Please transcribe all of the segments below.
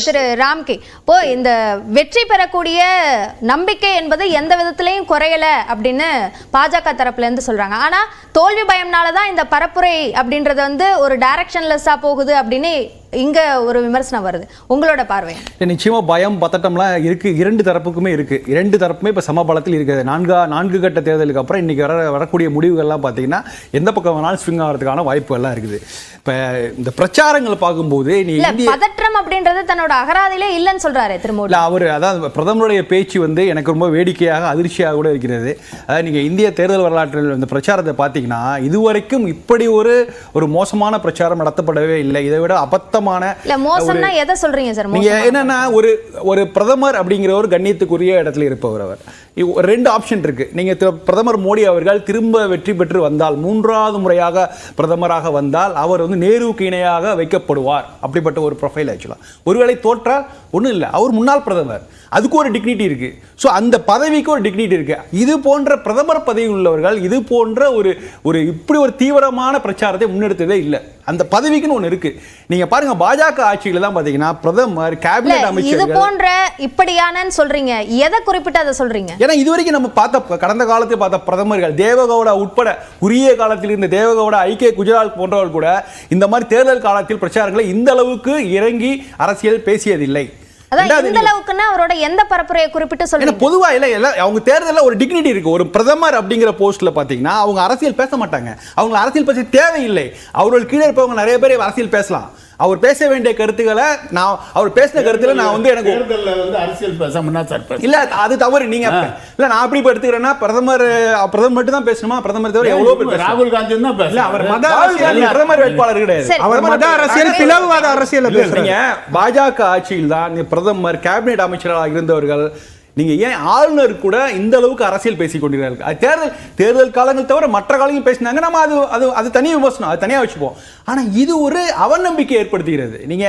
திரு ராம்கி, இப்போ இந்த வெற்றி பெறக்கூடிய நம்பிக்கை என்பது எந்த விதத்திலையும் குறையல அப்படின்னு பாஜக தரப்புல இருந்து சொல்றாங்க. ஆனா தோல்வி பயம்னாலதான் இந்த பரப்புரை அப்படின்றது வந்து ஒரு டைரக்ஷன்லெஸ்ஸா போகுது அப்படின்னு இங்க ஒரு விமர்சனம் வருது. உங்களோட பார்வை? நிச்சயமா பயம் பதட்டம்லாம் இருக்கு, இரண்டு தரப்புக்குமே இருக்கு. இரண்டு தரப்புமே இப்ப சமபலத்தில் இருக்குது. நான்கு கட்ட தேர்தலுக்கு அப்புறம் இன்னைக்கு வரக்கூடிய முடிவுகள்லாம் பார்த்தீங்கன்னா எந்த பக்கம் வேணாலும் ஸ்விங் ஆகிறதுக்கான வாய்ப்புகள்லாம் இருக்குது. இப்ப இந்த பிரச்சாரங்களை பார்க்கும்போது பதற்றம் அப்படின்றது தன்னோட அகராதியிலே இல்லைன்னு சொல்றாரு திரும்ப. அவர் அதாவது பிரதமருடைய பேச்சு வந்து எனக்கு ரொம்ப வேடிக்கையாக அதிர்ச்சியாக கூட இருக்கிறது. அதாவது நீங்க இந்திய தேர்தல் வரலாற்றில் இந்த பிரச்சாரத்தை பார்த்தீங்கன்னா இதுவரைக்கும் இப்படி ஒரு மோசமான பிரச்சாரம் நடத்தப்படவே இல்லை. இதை விட அபத்தமான மோசம்னா எதை சொல்றீங்க சார்? நீங்க என்னன்னா ஒரு பிரதமர் அப்படிங்கிற ஒரு கண்ணியத்துக்குரிய இடத்துல இருப்பவர் அவர். ரெண்டு ஆப்ஷன் இருக்கு. நீங்க பிரதமர் மோடி அவர்கள் திரும்ப வெற்றி பெற்று வந்தால், மூன்றாவது முறையாக பிரதமராக வந்தால் அவர் வந்து நேருவுக்கு இணையாக வைக்கப்படுவார். அப்படிப்பட்ட ஒரு ப்ரொஃபைல் ஆக்சுவலா. ஒருவேளை தோற்றால் ஒன்றும் இல்லை, அவர் முன்னாள் பிரதமர், அதுக்கு ஒரு டிக்னிட்டி இருக்கு. ஸோ அந்த பதவிக்கு ஒரு டிக்னிட்டி இருக்கு. இது போன்ற பிரதமர் பதவி உள்ளவர்கள் இது போன்ற ஒரு இப்படி ஒரு தீவிரமான பிரச்சாரத்தை முன்னெடுத்ததே இல்லை. அந்த பதவிக்குன்னு ஒன்று இருக்கு. நீங்க பாருங்க பாஜக ஆட்சியில தான் பாத்தீங்கன்னா பிரதமர் கேபினெட் அமைச்சர் இது போன்ற இப்படியான சொல்றீங்க. எதை குறிப்பிட்டு அதை சொல்றீங்க? ஏன்னா இதுவரைக்கும் நம்ம பார்த்த கடந்த காலத்தில் பார்த்த பிரதமர்கள் தேவகவுடா உட்பட குறுகிய காலத்தில் இருந்த தேவகவுடா, ஐக்கிய குஜராத் போன்றவர்கள் கூட இந்த மாதிரி தேர்தல் காலத்தில் பிரச்சாரங்களை இந்த அளவுக்கு இறங்கி அரசியல் பேசியதில்லை. அவரோட எந்த பரப்புரையை குறிப்பிட்டு சொல்லுங்க. பொதுவா இல்ல அவங்க தேர்தலில் ஒரு டிக்னிட்டி இருக்கு. ஒரு பிரதமர் அப்படிங்கிற போஸ்ட்ல பாத்தீங்கன்னா அவங்க அரசியல் பேச மாட்டாங்க. அவங்க அரசியல் பேச தேவையில்லை. அவர்கள் கீழே இருப்பவங்க நிறைய பேர் அரசியல் பேசலாம். அவர் பேச வேண்டிய கருத்துக்களை அவர் பேசின கருத்துல நான் வந்து எனக்கு அரசியல் பேசணும்னா இல்ல அது தவறு. நீங்க இல்ல நான் அப்படி எடுத்துக்கிறேன்னா பிரதமர் மட்டும் தான் பேசணுமா? பிரதமர் தவிர எவ்வளவு பேர்? ராகுல் காந்தி தான் பேசல. அவர் மத அரசியல் பிரதமர் வேட்பாளர் கிடையாது. அவர் மத அரசியல், பிளவுவாத அரசியல் பேசுறீங்க. பாஜக ஆட்சியில் தான் பிரதமர் கேபினெட் அமைச்சராக இருந்தவர்கள். நீங்க ஏன் ஆளுநர் கூட இந்த அளவுக்கு அரசியல் பேசிக் கொண்டிருக்கிறார்கள்? தேர்தல் காலங்கள் தவிர மற்ற காலங்களும் பேசினாங்க. நம்ம அது தனி விமர்சனம், அது தனியாக வச்சுப்போம். ஆனா இது ஒரு அவநம்பிக்கை ஏற்படுத்துகிறது. நீங்க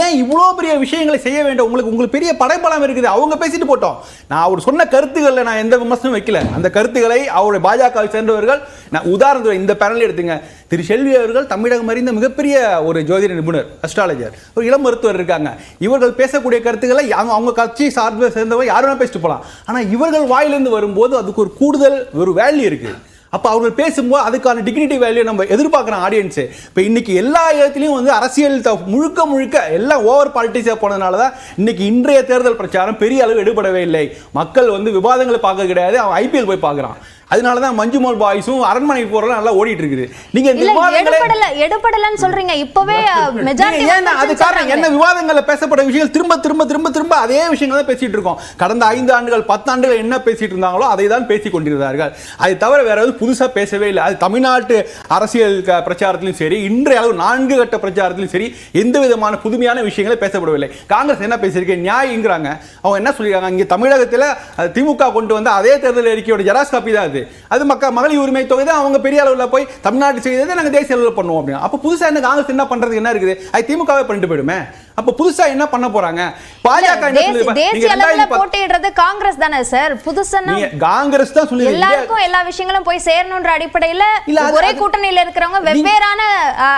ஏன் இவ்வளவு பெரிய விஷயங்களை செய்ய வேண்டும்? உங்களுக்கு பெரிய படைப்பலம் இருக்குது. அவங்க பேசிட்டு போட்டோம். நான் அவர் சொன்ன கருத்துக்களில் நான் எந்த விமர்சனம் வைக்கல. அந்த கருத்துக்களை அவருடைய பாஜக சேர்ந்தவர்கள், நான் உதாரணத்துக்கு இந்த பேனல் எடுத்துங்க, திரு செல்வி அவர்கள் தமிழகம் அறிந்த மிகப்பெரிய ஒரு ஜோதிட நிபுணர், அஸ்ட்ராலஜர், ஒரு இளம் மருத்துவர் இருக்காங்க. இவர்கள் பேசக்கூடிய கருத்துக்களை அவங்க கட்சி சார்பை சேர்ந்தவங்க யாரும் பேசிட்டு போலாம். ஆனா இவர்கள் வாயிலிருந்து வரும்போது அதுக்கு ஒரு கூடுதல் ஒரு வேல்யூ இருக்கு. அப்ப அவர்கள் பேசும்போது அதுக்கான டிக்னிட்டி வேல்யூ நம்ம எதிர்பார்க்கிறோம் ஆடியன்ஸ். இப்ப இன்னைக்கு எல்லா இடத்துலையும் வந்து அரசியல் முழுக்க எல்லாம் ஓவர் பாலிட்டிக்ஸா போனதுனால தான் இன்னைக்கு இன்றைய தேர்தல் பிரச்சாரம் பெரிய அளவு எடுபடவே இல்லை. மக்கள் வந்து விவாதங்களை பார்க்க கிடையாது, அவன் ஐபிஎல் போய் பார்க்குறான். அதனாலதான் மஞ்சுமல் பாய்ஸும் அரண்மனை போறலாம் நல்லா ஓடிட்டு இருக்குது. நீங்க எடுபடலன்னு சொல்றீங்க. இப்பவே அது காரணம் என்ன? விவாதங்கள்ல பேசப்பட்ட விஷயங்கள் திரும்ப அதே விஷயங்கள் தான் பேசிட்டு இருக்கோம். கடந்த 5 ஆண்டுகள் 10 ஆண்டுகள் என்ன பேசிட்டு இருந்தாங்களோ அதை தான் பேசிக் கொண்டிருந்தார்கள். அதை தவிர வேற எதுவும் புதுசா பேசவே இல்லை. அது தமிழ்நாட்டு அரசியல் பிரச்சாரத்திலும் சரி, இன்றைய அளவு 4 கட்ட பிரச்சாரத்திலும் சரி, எந்த விதமான புதுமையான விஷயங்களை பேசப்படவில்லை. காங்கிரஸ் என்ன பேசியிருக்கேன் நியாயங்கிறாங்க. அவங்க என்ன சொல்லிருக்காங்க? இங்க தமிழகத்தில் திமுக கொண்டு வந்த அதே தேர்தல் அறிக்கையோட ஜெராக்ஸ் காப்பி தான் அது மகளிர் உரிமை தொகை தான். அவங்க பெரிய அளவில் போய் தமிழ்நாடு செய்ததை நாங்கள் தேசிய அளவில் பண்ணுவோம் அப்படின்னு. அப்ப புதுசா என்ன காங்கிரஸ் என்ன பண்றது? என்ன இருக்குது? அது திமுகவே பண்ணிட்டு போயிடுமே. அப்ப புதுசா என்ன பண்ண போறாங்க? பாஜக போட்டியிடுறது காங்கிரஸ் தானே சார்? புதுசா காங்கிரஸ் தான் சொல்லி எல்லாருக்கும் எல்லா விஷயங்களும் போய் சேரணும்ன்ற அடிப்படையில் ஒரே கூட்டணியில இருக்கிறவங்க வெவ்வேறான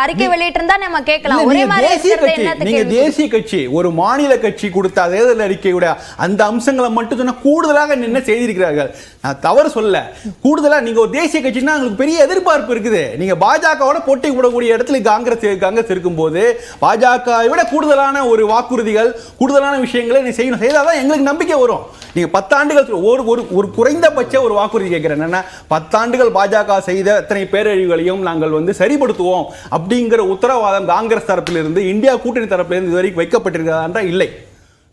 அறிக்கை வெளியிட்டு இருந்தா நம்ம கேட்கலாம். ஒரே மாதிரி நீங்க தேசிய கட்சி ஒரு மாநில கட்சி கொடுத்த தேர்தல் அறிக்கையோட அந்த அம்சங்களை மட்டும் சொன்னா கூடுதலாக என்ன செய்திருக்கிறார்கள். நான் தவறு சொல்ல, கூடுதலா நீங்க ஒரு தேசிய கட்சினா உங்களுக்கு பெரிய எதிர்பார்ப்பு இருக்குது. நீங்க பாஜகவோட போட்டி போடக்கூடிய இடத்துல காங்கிரஸ் இருக்கும்போது பாஜகவை விட கூடுதலான ஒரு வாக்குறுதிகள், கூடுதலான விஷயங்களை நீ செய்யணும். செய்தாதான் எங்களுக்கு நம்பிக்கை வரும். நீங்க 10 ஆண்டுகள் ஒரு குறைந்தபட்ச ஒரு வாக்குறுதி கேட்கிறேன். என்னன்னா 10 ஆண்டுகள் பாஜக செய்த அத்தனை பேரழிவுகளையும் நாங்கள் வந்து சரிப்படுத்துவோம் அப்படிங்கிற உத்தரவாதம் காங்கிரஸ் தரப்பிலிருந்து, இந்தியா கூட்டணி தரப்பிலிருந்து இதுவரைக்கும் வைக்கப்பட்டிருக்கிறதா? இல்லை.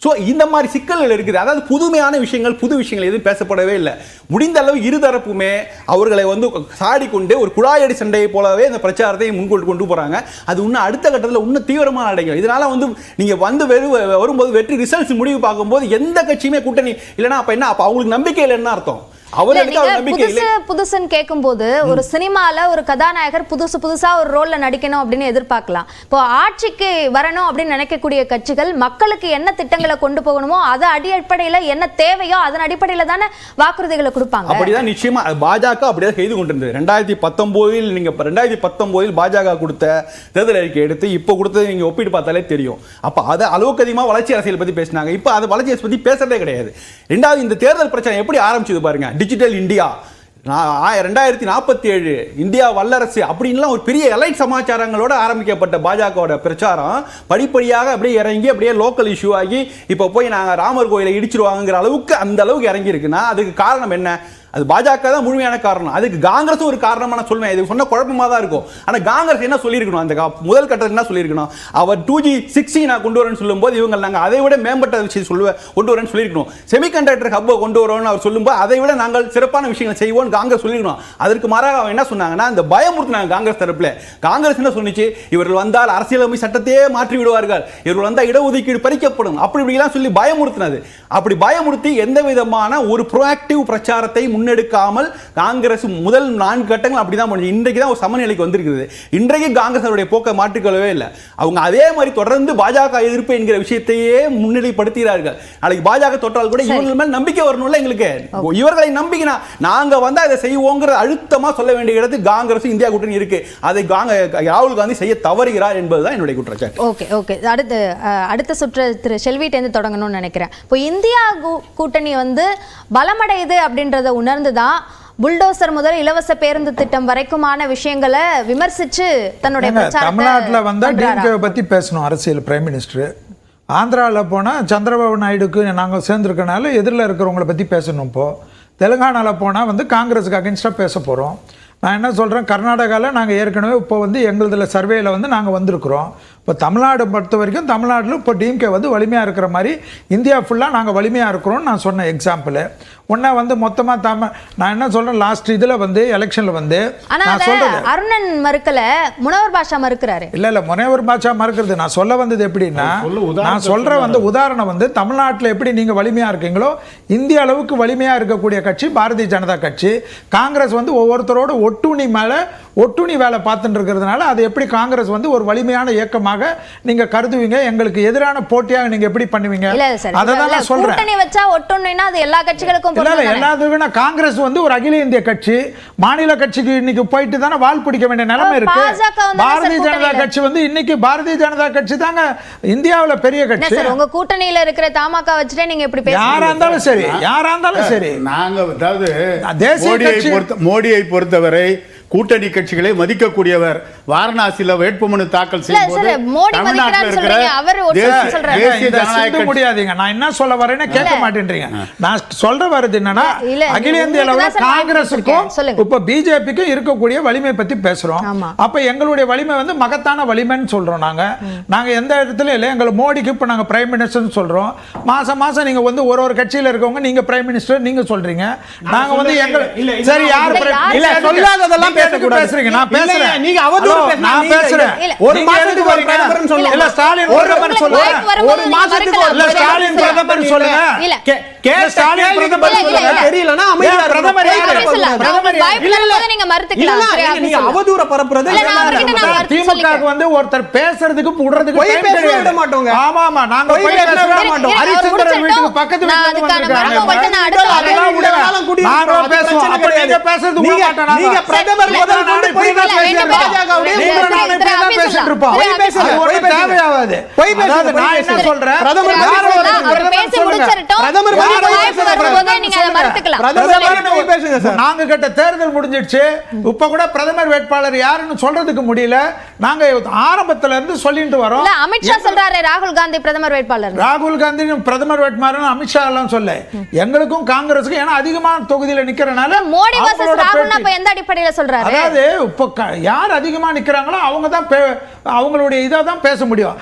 ஸோ இந்த மாதிரி சிக்கல்கள் இருக்குது. அதாவது புதுமையான விஷயங்கள், புது விஷயங்கள் எதுவும் பேசப்படவே இல்லை. முடிந்த அளவு இருதரப்புமே அவர்களை வந்து சாடிக்கொண்டு ஒரு குழாயடி சண்டையை போலவே இந்த பிரச்சாரத்தை கொண்டு போறாங்க. அது இன்னும் அடுத்த கட்டத்தில் இன்னும் தீவிரமான அடைகள். இதனால வந்து நீங்க வந்து வரும்போது வெற்றி ரிசல்ட்ஸ் முடிவு பார்க்கும்போது எந்த கட்சியுமே கூட்டணி இல்லைன்னா அப்ப என்ன? அப்ப அவங்களுக்கு நம்பிக்கை இல்லைன்னு அர்த்தம். அவர்களுக்கு அவர் நம்பிக்கை இல்லை. புதுசுன்னு கேட்கும்போது ஒரு சினிமால ஒரு கதாநாயகர் புதுசா ஒரு ரோல்ல நடிக்கணும் அப்படின்னு எதிர்பார்க்கலாம். இப்போ ஆட்சிக்கு வரணும் அப்படின்னு நினைக்கக்கூடிய கட்சிகள் மக்களுக்கு என்ன திட்டங்களை கொண்டு போகணுமோ அது அடிப்படையில என்ன தேவையோ அதன் அடிப்படையில தானே வாக்குறுதிகளை கொடுப்பாங்க. அப்படிதான் நிச்சயமா பாஜக அப்படிதான் செய்து கொண்டிருந்தது. 2019 நீங்க 2019 பாஜக கொடுத்த தேர்தல் அறிக்கை எடுத்து இப்ப கொடுத்தது நீங்க ஒப்பிட்டு பார்த்தாலே தெரியும். அப்ப அது அளவுக்கு அதிகமா வளர்ச்சி அரசியல் பத்தி பேசினாங்க. இப்ப அது வளர்ச்சி பத்தி பேசுறதே கிடையாது. ரெண்டாவது இந்த தேர்தல் பிரச்சனை எப்படி ஆரம்பிச்சது பாருங்க. டிஜிட்டல் இந்தியா 2047 இந்தியா வல்லரசு அப்படின்லாம் ஒரு பெரிய எலைட் சமாச்சாரங்களோட ஆரம்பிக்கப்பட்ட பாஜகவோட பிரச்சாரம் படிப்படியாக அப்படியே இறங்கி அப்படியே லோக்கல் இஷ்யூ ஆகி இப்போ போய் நாங்கள் ராமர் கோயிலை இடிச்சிருவாங்கிற அளவுக்கு அந்த அளவுக்கு இறங்கி இருக்குன்னா அதுக்கு காரணம் என்ன? அது பாஜக தான் முழுமையான காரணம். அதுக்கு காங்கிரஸும் ஒரு காரணமா நான் சொல்லுவேன். இது சொன்ன குழப்பமா தான் இருக்கும். ஆனா காங்கிரஸ் என்ன சொல்லியிருக்கணும்? அந்த முதல் கட்டத்தில் என்ன சொல்லியிருக்கணும்? அவர் 2G 6G நான் கொண்டு வரேன்னு சொல்லும்போது இவங்க நாங்கள் அதை விட மேம்பட்ட விஷயம் கொண்டு வரேன்னு சொல்லியிருக்கணும். செமிகண்டக்டர் ஹப்பை கொண்டு வரோம்னு அவர் சொல்லும்போது அதை விட நாங்கள் சிறப்பான விஷயங்களை செய்வோம் காங்கிரஸ் சொல்லியிருக்கணும். அதற்கு மாறாக அவன் என்ன சொன்னாங்கன்னா இந்த பயமுறுத்தினாங்க காங்கிரஸ் தரப்புல. காங்கிரஸ் என்ன சொன்னிச்சு? இவர்கள் வந்தால் அரசியலமைப்பு சட்டத்தையே மாற்றி விடுவார்கள், இவர்கள் வந்தால் இடஒதுக்கீடு பறிக்கப்படும், அப்படி இப்படிலாம் சொல்லி பயமுறுத்தினது. அப்படி பயமுறுத்தி எந்த விதமான ஒரு ப்ரோஆக்டிவ் பிரச்சாரத்தை முன்னெடுக்காமல் காங்கிரஸ் முதல் 4 கட்டங்கள் அப்படிதான் போனது. இன்றைக்கு தான் ஒரு சமநிலைக்கு வந்திருக்கிறது. இன்றைக்கு காங்கிரஸ் அவருடைய போக்கை மாற்றிக்கொள்ளவே இல்லை. அவங்க அதே மாதிரி தொடர்ந்து பாஜக எதிர்ப்பு என்கிற விஷயத்தையே முன்னிலைப்படுத்துகிறார்கள். நாளைக்கு பாஜக தொட்டால் கூட இவர்கள் மேல் நம்பிக்கை வரணும்ல எங்களுக்கு. இவர்களை நம்பிக்கினா நாங்க வந்து அதை செய்வோங்கிற அழுத்தமா சொல்ல வேண்டிய இடத்துக்கு காங்கிரஸ் இந்தியா கூட்டணி இருக்கு. அதை ராகுல் காந்தி செய்ய தவறுகிறார் என்பதுதான் என்னுடைய குற்றச்சாட்டு. ஓகே அடுத்த சுற்று திரு செல்விட்டேந்து தொடங்கணும்னு நினைக்கிறேன். இப்போ இந்தியா கூட்டணி வந்து பலமடையுது அப்படின்றத உணர்ந்துதான் புல்டோசர் முதல் இலவச பேருந்து திட்டம் வரைக்குமான விஷயங்களை விமர்சிச்சு தன்னுடைய தமிழ்நாட்டில் வந்தா டிஎம்கே பத்தி பேசணும். அரசியல் பிரைம் மினிஸ்டர் ஆந்திராவில் போனால் சந்திரபாபு நாயுடுக்கு நாங்கள் சேர்ந்துருக்கனால எதிரில் இருக்கிறவங்களை பற்றி பேசணும். இப்போது தெலுங்கானாவில் போனால் வந்து காங்கிரஸுக்கு அகென்ஸ்டாக பேச போகிறோம். நான் என்ன சொல்கிறேன், கர்நாடகாவில் நாங்கள் ஏற்கனவே இப்போ வந்து எங்களதில் சர்வேயில் வந்து நாங்கள் வந்திருக்கிறோம். இப்போ தமிழ்நாடு பொறுத்த வரைக்கும் தமிழ்நாட்டில் இப்போ டிஎம்கே வந்து வலிமையாக இருக்கிற மாதிரி இந்தியா ஃபுல்லாக நாங்கள் வலிமையாக இருக்கிறோம்னு நான் சொன்ன எக்ஸாம்பிள். ஒன்றா வந்து மொத்தமாக நான் என்ன சொல்கிறேன், லாஸ்ட் இதில் வந்து எலெக்ஷனில் வந்து நான் சொல்கிறது அருணன் மறுக்கல, முனவர் பாஷா மறுக்கிறாரு. இல்லை முனவர் பாஷா மறுக்கிறது நான் சொல்ல வந்தது எப்படின்னா, நான் சொல்கிற வந்து உதாரணம் வந்து தமிழ்நாட்டில் எப்படி நீங்கள் வலிமையாக இருக்கீங்களோ இந்திய அளவுக்கு வலிமையாக இருக்கக்கூடிய கட்சி பாரதிய ஜனதா கட்சி. காங்கிரஸ் வந்து ஒவ்வொருத்தரோட ஒட்டுணி வேலை பார்த்துட்டு இருக்கிறதுனால அது எப்படி காங்கிரஸ் வந்து ஒரு வலிமையான இயக்கமாக நீங்க கருதுவீங்க, எங்களுக்கு எதிரான போட்டியாக நீங்க எப்படி பண்ணுவீங்க? அததான் நான் சொல்றேன். கூட்டணி வச்சா ஒட்டுண்ணினா அது எல்லா கட்சிகளுக்கும் இல்ல எல்லாத்துக்குமே காங்கிரஸ் வந்து ஒரு அகில இந்திய கட்சி, மாநில கட்சிக்கு இன்னைக்கு போயிட்டு தானே வால் பிடிக்க வேண்டிய நிலைமை இருக்கு. பாரதிய ஜனதா கட்சி வந்து இன்னைக்கு பாரதிய ஜனதா கட்சி தாங்க இந்தியாவுல பெரிய கட்சி. உங்க கூட்டணியில இருக்கிற தமாக வச்சுட்டே நீங்க எப்படி பேசுறீங்க? யாரா இருந்தாலும் சரி நாங்க அதாவது மோடியை பொறுத்தவரை கூட்டணி கட்சிகளை மதிக்கக்கூடியவர். வாரணாசியில் வேட்புமனு தாக்கல் செய்யும்போது தமிழ்நாட்டில் இருக்கிற தேசிய ஜனநாயக முடியாதீங்க. நான் என்ன சொல்ல வரேன்னு கேட்க மாட்டேன்றீங்க. நான் சொல்ற வருது என்னன்னா, அகில இந்திய அளவில் காங்கிரஸுக்கும் இப்ப பிஜேபிக்கும் இருக்கக்கூடிய வலிமை பத்தி பேசுறோம். அப்ப எங்களுடைய வலிமை வந்து மகத்தான வலிமைன்னு சொல்றோம். நாங்க எந்த இடத்துல இல்லை, எங்களை மோடிக்கு இப்ப நாங்க பிரைம் மினிஸ்டர் சொல்றோம். மாசம் நீங்க வந்து ஒரு கட்சியில இருக்கவங்க நீங்க பிரைம் மினிஸ்டர் நீங்க சொல்றீங்க. நாங்க வந்து எங்க சரி யார் இல்ல சொல்லாததெல்லாம் பேசுறீங்க. நான் பேசுறேன், நீங்க அவதூறு பேசுறீங்க. நான் பேசுறேன். ஒரு மாசத்துக்கு ஒரு பிரதமர்னு சொல்லுங்க. இல்ல ஸ்டாலின் பிரதமர் சொல்லுங்க. ஒரு மாசத்துக்கு இல்ல ஸ்டாலின் பிரதமர் சொல்லுங்க. இல்ல ஸ்டாலின் பிரதமர் சொல்லுங்க. தெரியலனா அமைதியா பிரதமர் இல்ல நீங்க மறுத்துக்கலாம். நீங்க அவதூற பரப்புறது திமுகவுக்கு வந்து ஒருத்தர் பேசுறதுக்கு விடுறதுக்கு போய் பேச விட மாட்டோங்க. ஆமா நாங்க போய் பேச விட மாட்டோம். ஹரிச்சந்திரன் வீட்டுக்கு பக்கத்து வீட்டுல வந்திருக்காங்க. அதெல்லாம் விடலாம் கூடி நாங்க பேசுவோம். அப்ப நீங்க பேசுறது விட மாட்டோம். நீங்க பிரதமர் முதல்ல கொண்டு போய் பேசுறீங்க. பாஜகவுடைய மூலனால பேசிட்டு இருப்போம். போய் பேசுங்க. ஒரு தேவையாவது. போய் பேசுங்க. நான் என்ன சொல்றேன், பிரதமர் பேசி முடிச்சிரட்டும். பிரதமர் வரும்போது நீங்க அத மறுத்துக்கலாம். பிரதமர் போய் பேசுங்க சார். நாங்க கிட்ட தேர்தல் முடிஞ்சிடுச்சு. இப்ப கூட பிரதமர் வேட்பாளர் யாருன்னு சொல்றதுக்கு முடியல. நாங்க ஆரம்பத்துல இருந்து சொல்லிட்டு வரோம். இல்ல அமித்ஷா சொல்றாரு ராகுல் காந்தி பிரதமர் வேட்பாளர். ராகுல் காந்தி பிரதமர் வேட்பாளர் அமித்ஷா எல்லாம் சொல்ல. எங்களுக்கும் காங்கிரஸுக்கும் ஏன்னா அதிகமான தொகுதியில நிக்கிறனால மோடி வர்சஸ் ராகுல் அப்ப எந்த அடிப்படையில சொல்றாரு? அதாவது இப்ப யார் அதிகமா நிக்கிறாங்களோ அவங்க தான் அவங்களுடைய இதை தான் பேச முடியும்.